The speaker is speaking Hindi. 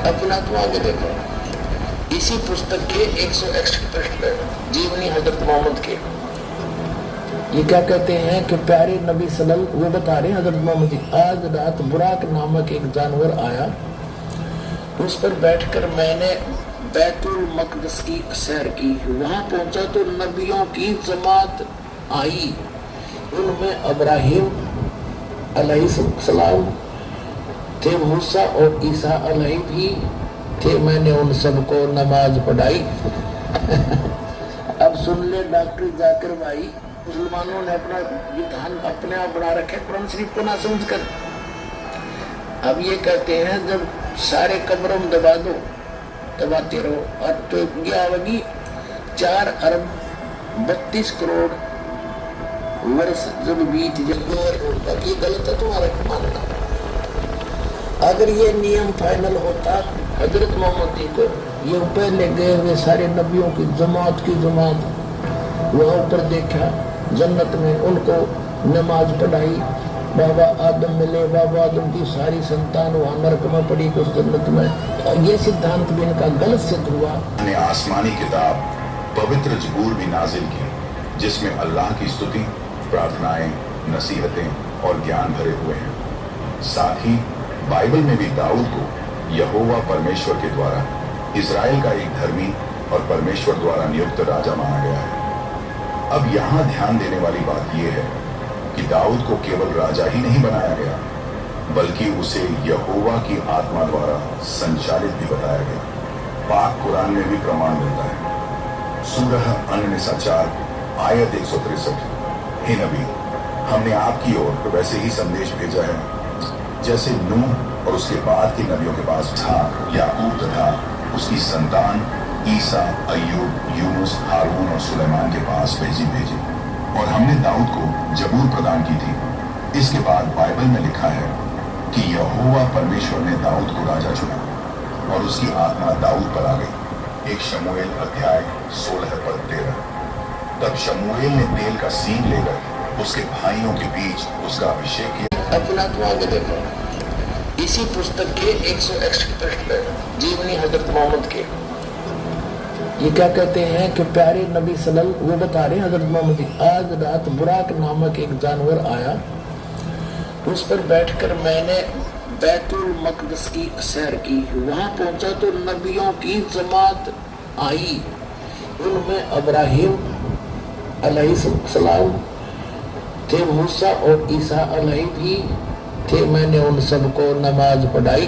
अपना तो आगे देखो, इसी पुस्तक के 161 पृष्ठ पर जीवनी हजरत मोहम्मद के ये क्या कहते हैं कि प्यारे नबी सल्लल्लाहु, वो बता रहे हैं हजरत मोहम्मद जी, आज रात बुराक नामक एक जानवर आया, उस पर बैठकर मैंने बैतुल मकदस की सैर की। वहां पहुंचा तो नबियों की जमात आई, उनमें अब्राहीम अलैहिस्सलाम थे, मूसा और ईसा अलैहि भी थे। मैंने उन सबको नमाज पढ़ाई। अब सुन ले डॉक्टर जाकिर भाई, मुसलमानों ने अपना विधान अपने आप बना रखे कुरान शरीफ को ना समझ कर। अब ये कहते हैं जब सारे कब्रों में दबा दो, दबाते रहो, और तो क्या होगी 4 अरब 32 करोड़ वर्ष जब बीत जाए, ये गलत है तुम्हारा मानना। अगर ये नियम फाइनल होता हजरत मोहम्मद जी को, ये पहले गए हुए सारे नबियों की जमात वहाँ ऊपर देखा जन्नत में, उनको नमाज पढ़ाई, बाबा आदम मिले, बाबा आदम की सारी संतान वहाँ नरक में पड़ी कुछ जन्नत में। ये सिद्धांत भी इनका गलत सिद्ध हुआ। ने आसमानी किताब पवित्र जबूर भी नाजिल की, जिसमें अल्लाह की स्तुति, प्रार्थनाएं, नसीहतें और ज्ञान भरे हुए हैं। साथ ही बाइबल में भी दाऊद को यहोवा परमेश्वर के द्वारा इजराइल का एक धर्मी और परमेश्वर द्वारा नियुक्त राजा माना गया है। अब यहाँ ध्यान देने वाली बात यह है कि दाऊद को केवल राजा ही नहीं बनाया गया, बल्कि उसे यहोवा की आत्मा द्वारा संचालित भी बताया गया। पाक कुरान में भी प्रमाण मिलता है। सूरह अन-निसा 4 आयत 163, हे नबी, हमने आपकी ओर वैसे ही संदेश भेजा है जैसे नूह और उसके बाद के नबियों के पास था, याकूब तथा उसकी संतान ईसा, अय्यूब, यूनुस, हारून और सुलेमान के पास भेजी। और हमने दाऊद को जबूर प्रदान की थी। इसके बाद बाइबल में लिखा है कि यहोवा परमेश्वर ने दाऊद को राजा चुना और उसकी आत्मा दाऊद पर आ गई। 1 शमूएल अध्याय 16 पद 13। तब शमूएल ने तेल का सींग लेकर उसके भाइयों के बीच उसका अभिषेक किया। अपना तो आगे देखो, इसी पुस्तक के 161 पृष्ठ पर जीवनी हजरत मोहम्मद के ये क्या कहते हैं कि प्यारे नबी सल्लल्लाहु, वो बता रहे हैं हजरत मोहम्मद जी, आज रात बुराक नामक एक जानवर आया, उस पर बैठकर मैंने बैतुल मकदस की सैर की। वहां पहुंचा तो नबियों की जमात आई, उनमें अब्राहीम अलैहिस्सलाम थे, मूसा और ईसा अलैहि भी थे। मैंने उन सबको नमाज पढ़ाई।